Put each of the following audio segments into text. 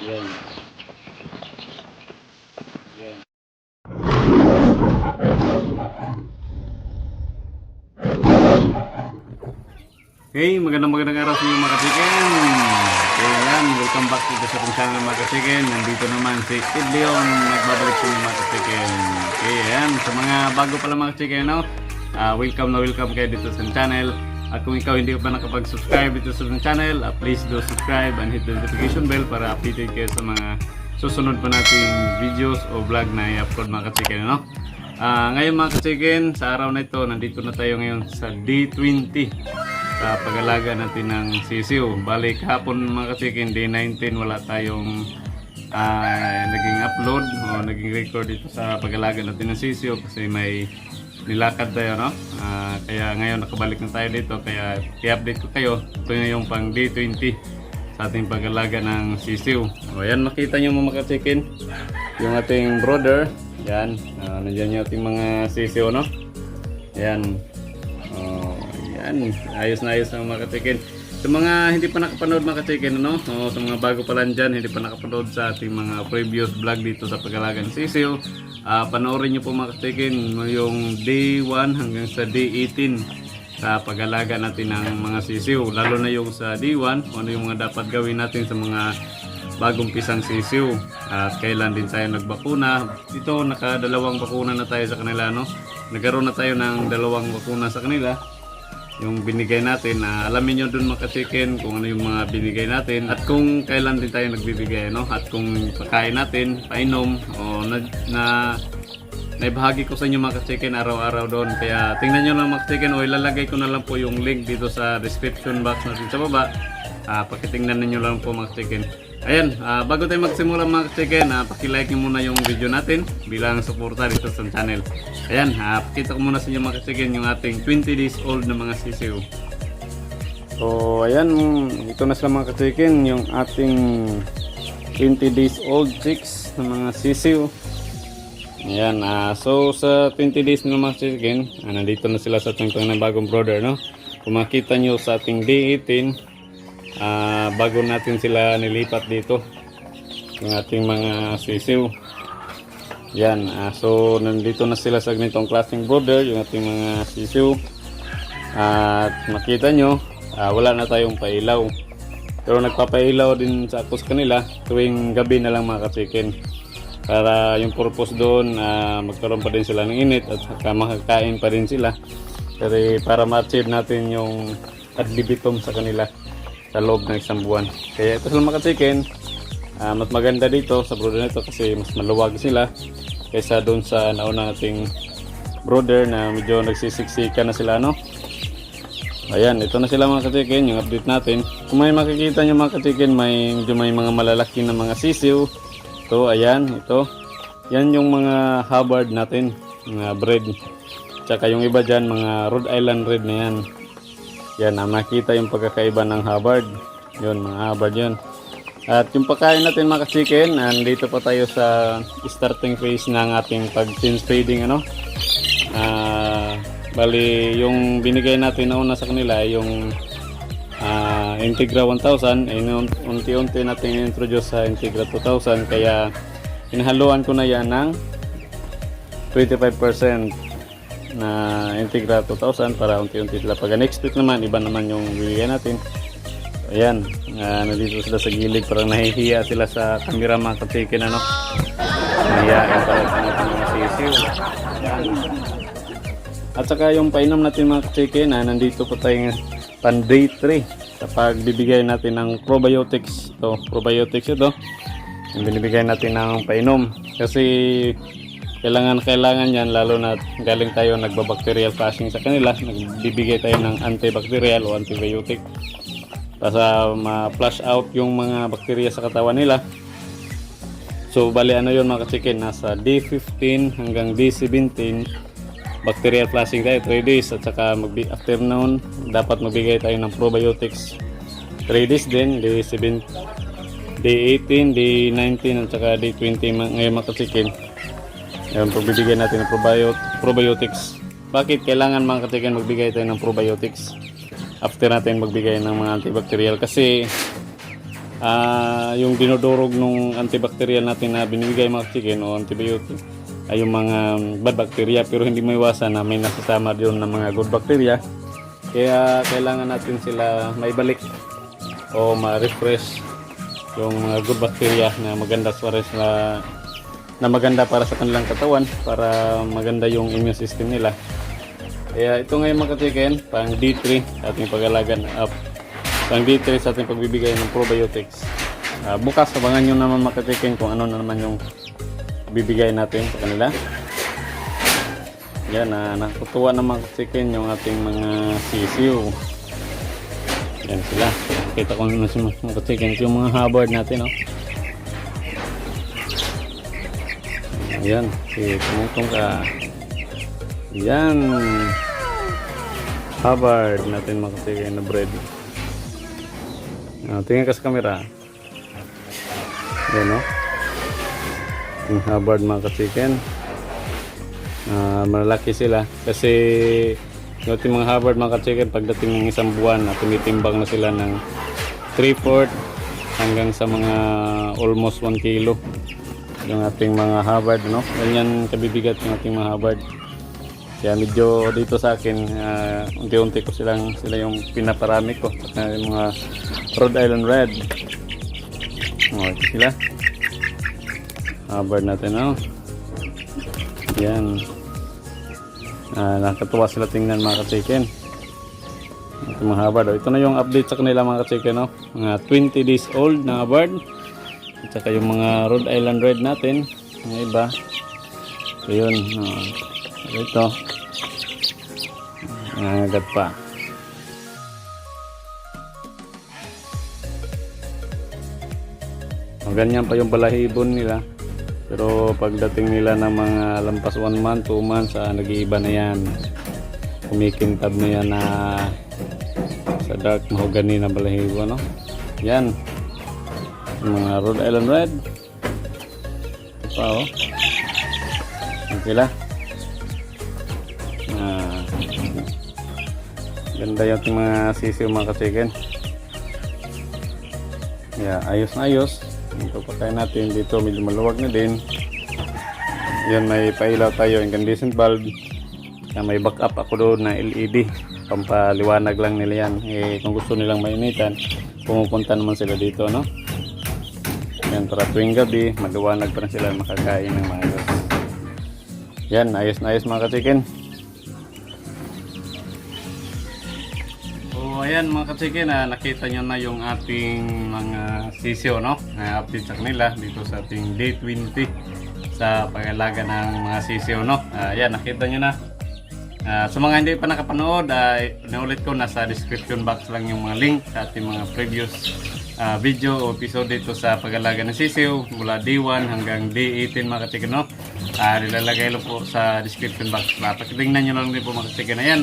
Yan. Yan. Okay, magandang araw sa inyo mga ka-chicken. Okay, yan, welcome back to sa ating channel mga ka-chicken. Nandito naman si Kid Leon, nagbabalik sa inyo mga ka-chicken. Okay, yan, sa mga bago pala mga ka-chicken, no? Welcome kayo dito sa channel. At kung ikaw hindi pa nakapag-subscribe dito sa channel, please do subscribe and hit the notification bell para updated kayo sa mga susunod pa nating videos o vlog na i-upload mga ka-chicken, no? Ngayon mga ka-chicken, sa araw na ito, nandito na tayo ngayon sa D20 sa pag-alaga natin ng sisiw. Balik hapon mga ka-chicken, day 19 wala tayong naging upload o naging record dito sa pag-alaga natin ng sisiw kasi may nilakad tayo, no? Kaya ngayon nakabalik na tayo dito, kaya i-update ko kayo. Ito na yung pang day 20 sa ating pag-alaga ng sisiw. O yan, makita nyo mga ka-chicken yung ating brother. Yan, nandiyan yung ating mga sisiw, no? Yan. Yan, ayos na ayos ang mga ka-chicken. Sa mga hindi pa nakapanood mga ka-chicken, ano? Sa mga bago pa lang dyan, hindi pa nakapanood sa ating mga previous vlog dito sa pag-alaga ng sisiw, panoorin nyo po mga ka-chicken yung day 1 hanggang sa day 18 sa pag-alaga natin ng mga sisiw. Lalo na yung sa day 1, ano yung mga dapat gawin natin sa mga bagong pisang sisiw. At kailan din tayo nagbakuna. Ito, nakadalawang bakuna na tayo sa kanila, no? Nagkaroon na tayo ng dalawang bakuna sa kanila. Yung binigay natin, alamin nyo dun mga ka-chicken kung ano yung mga binigay natin at kung kailan din tayo nagbibigay, no? At kung pakain natin, painom o naibahagi ko sa inyo mga ka-chicken araw-araw doon. Kaya tingnan nyo lang mga ka-chicken, o ilalagay ko na lang po yung link dito sa description box natin sa baba. Pakitingnan ninyo lang po mga ka-chicken. Ayan, bago tayo magsimula mga ka-chicken, pakilike nyo muna yung video natin bilang suporta dito sa channel. Ayan, pakita ko muna sa inyo mga ka-chicken yung ating 20 days old na mga sisiw. So ayan, ito na sila mga ka-chicken, yung ating 20 days old chicks na mga sisiw. Ayan, so sa 20 days na mga ka-chicken, nandito na sila sa ating bagong brother, no? Kung makita nyo sa ating day 18, bago natin sila nilipat dito yung ating mga sisiw. Yan, so nandito na sila sa ganitong klaseng brother yung ating mga sisiw. At makita nyo, wala na tayong pailaw, pero nagpapailaw din sa ako sa kanila tuwing gabi na lang mga ka-chicken, para yung purpose doon, magkaroon pa din sila ng init at makakain pa din sila, para ma-achieve natin yung ad libitum sa kanila sa loob ng isang buwan. Kaya ito sila mga ka-chicken, mas maganda dito sa brother nito kasi mas maluwag sila kaysa doon sa nauna nating brother na medyo nagsisiksika na sila, no? Ayan, ito na sila mga ka-chicken, yung update natin. Kung may makikita nyo mga ka-chicken, medyo may mga malalaki na mga sisiw. Ito, ayan, ito. Yan yung mga Hubbard natin, mga breed. Tsaka yung iba dyan, mga Rhode Island Red na yan. Yan, makita yung pagkakaiba ng Hubbard. Yun, mga Hubbard yun. At yung pagkain natin mga ka-chicken, nandito pa tayo sa starting phase ng ating pag-change feeding, ano? Bali, yung binigay natin na una sa kanila, yung Integra 1000, unti-unti natin introduce sa Integra 2000. Kaya, inahaluan ko na yan ng 25% na Integra 2000 para unti-unti sila. Pag next week naman, iba naman yung bibigyan natin. Ayan, nandito sila sa gilid, parang nahihiya sila sa camera mga ka-chicken, ano? Nahihiyain pala sa natin yung sisiw. Ayan. At saka yung painom natin mga ka-chicken, nandito po tayo pan day 3 sa pagbibigay natin ng probiotics. Ito, probiotics ito, yung binibigay natin ng painom kasi kailangan yan, lalo na galing tayo nagbabacterial flushing sa kanila, nagbibigay tayo ng antibacterial o antibiotic para ma-flush out yung mga bakterya sa katawan nila. So bali ano yun mga ka-chicken, nasa day 15 hanggang day 17 bacterial flushing tayo 3 days, at saka after noon dapat magbigay tayo ng probiotics 3 days din, day 7, day 18, day 19 at saka day 20 ngayon mga ka-chicken. Yung pagbibigay natin ng probiotics. Bakit kailangan mga ka-chicken magbigay tayo ng probiotics after natin magbigay ng mga antibacterial? Kasi yung dinudurog nung antibacterial natin na binibigay mga chicken o antibiotic ay yung mga bad bacteria, pero hindi maiwasan na may nasasama doon ng mga good bacteria. Kaya kailangan natin sila maibalik o ma-refresh yung mga good bacteria na maganda para sa kanilang katawan, para maganda yung immune system nila. Kaya ito ngayon mga chicken, pang D3 sa ating pag-alaga pang D3 sa ating pagbibigay ng probiotics. Bukas abangan nyo naman mga chicken kung ano na naman yung bibigay natin sa kanila. Yan, nakutuwa na mga chicken yung ating mga sisiw. Yan sila. Kita ko na mga chicken yung mga Hubbard natin, oh. Yan, si tumutong ka. Yan, Hubbard natin mga chicken na bread. Tingin ka sa camera. Yan, no? Yung Hubbard mga chicken. Malaki sila kasi yung ating mga Hubbard mga chicken, pagdating ng isang buwan na tumitimbang na sila ng 3/4 hanggang sa mga almost 1 kilo yung ating mga Hubbard, no? Ganyan kabibigat yung ating mga Hubbard. Kaya medyo dito sa akin unti-unti ko sila yung pinaparami ko, yung mga Rhode Island Red. Ito sila Hubbard natin, no? Yan. Nakatuwa sila tingnan mga chicken. Ito mga Hubbard. Ito na yung update sa kanila mga chicken, no? Mga 20 days old na Hubbard. At saka yung mga Rhode Island Red natin. Yung iba. So yun. Ito. Nangangagat pa. Ganyan pa yung balahibon nila. Pero pagdating nila ng mga lampas 1 month, 2 months, nag-iiba na yan. Kumikintab na yan na sa dark mahogany na balahibo, no? Yan. Yung mga Rhode Island Red. Ito pa, oh. Yan sila. Ganda yung mga sisiw mga chicken. Yeah, ayos na ayos. Ito pakain natin dito, medyo maluwag na din. Yan, may pailaw tayo, incandescent bulb. May backup ako doon na LED, pampaliwanag lang nila yan. Kung gusto nilang mainitan, pumupunta naman sila dito, no? Yan, para tuwing gabi maliwanag pa rin sila makakain ng mga ayos. Yan, ayos na ayos mga chicken. Ayan mga ka-chicken, nakita nyo na yung ating mga sisiyo, no? Update sa kanila dito sa ating day 20 sa pag-alaga ng mga sisiyo, no? Ayan, nakita nyo na. Sa mga hindi pa nakapanood, naulit ko, nasa description box lang yung mga link sa ating mga previous video o episode dito sa pag-alaga ng sisiyo mula day 1 hanggang day 18 mga ka-chicken, no? Nilalagay lang po sa description box. Pakitingnan nyo lang din po mga ka-chicken. Ayan,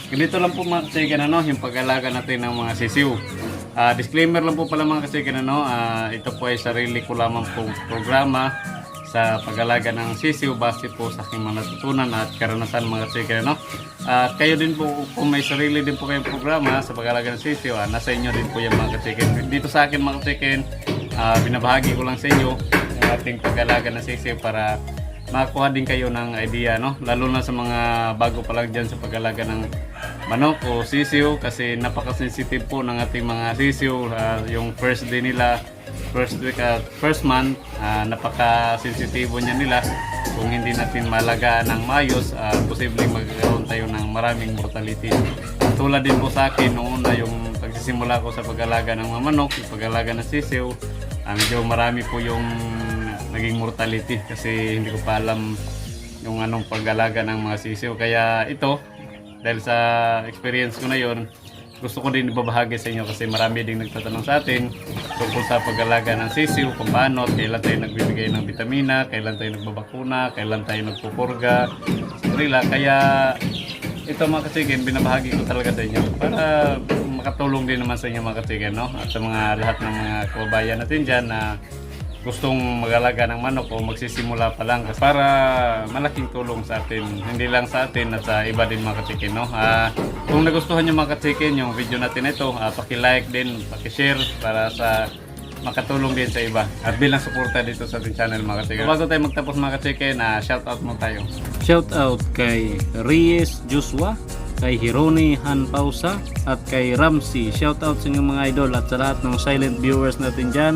ganito lang po mga ka-chicken, yung pag-alaga natin ng mga sisiw. Disclaimer lang po pala mga ka-chicken, ito po ay sarili ko lamang pong programa sa pag-alaga ng sisiw base po sa aking mga natutunan at karanasan mga ka-chicken, kayo din po kung may sarili din po kayong programa sa pag-alaga ng sisiw, nasa inyo din po yan mga ka-chicken. Dito sa akin mga ka-chicken, binabahagi ko lang sa inyo yung ating pag-alaga ng sisiw para makakuha din kayo ng idea, no? Lalo na sa mga bago pa lang dyan sa pag-alaga ng manok o sisiw, kasi napaka-sensitive po ng ating mga sisiw. Yung first day nila, first week at first month, napaka-sensitibo niya nila. Kung hindi natin malagaan ng maayos, posibleng magkaroon tayo ng maraming mortality. Tulad din po sa akin noong una, yung pagsisimula ko sa pag-alaga ng mga manok, pag-alaga ng sisiw, medyo marami po yung naging mortality kasi hindi ko pa alam yung anong pag-alaga ng mga sisiw. Kaya ito, dahil sa experience ko na yon, gusto ko din ibabahagi sa inyo kasi marami din nagtatanong sa atin tungkol sa pag-alaga ng sisiw, kung paano, kailan tayo nagbibigay ng vitamina, kailan tayo nagbabakuna, kailan tayo nagpupurga sa kanila. Kaya ito mga ka-chicken, binabahagi ko talaga sa inyo para makatulong din naman sa inyo mga ka-chicken, no? At sa mga lahat ng mga kababayan natin dyan na gustong mag-alaga ng manok o magsisimula pa lang, para malaking tulong sa atin, hindi lang sa atin at sa iba din mga ka-chicken, no? Kung nagustuhan nyo mga ka-chicken yung video natin ito, paki-like din, paki-share para sa makatulong din sa iba at bilang suporta dito sa ating channel mga ka-chicken. Bago tayo magtapos mga ka-chicken, shout out mo tayo. Shout out kay Reyes Joshua, kay Hironi Hanpausa, at kay Ramsey. Shout out sa inyong mga idol at sa lahat ng silent viewers natin dyan.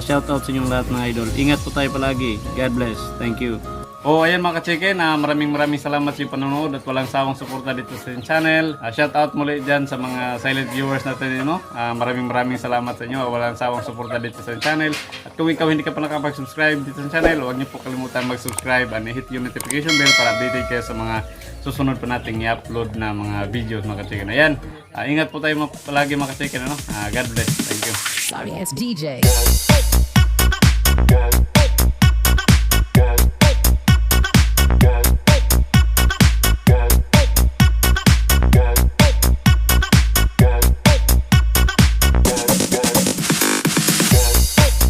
Shout out sa inyong lahat mga idol. Ingat po tayo palagi. God bless. Thank you. Ayan mga ka-chicken, maraming salamat sa panonood at walang sawang suporta dito sa ating channel. Shout out muli dyan sa mga silent viewers natin, maraming salamat sa inyo. Walang sawang suporta dito sa ating channel. At kung ikaw hindi ka pa nakapag-subscribe dito sa channel, huwag niyo po kalimutan mag-subscribe and hit yung notification bell para updated kayo sa mga susunod pa nating i-upload na mga videos mga ka-chicken. Ayan, ingat po tayo palagi mga ka-chicken. God bless. Thank you. Sorry, it's DJ.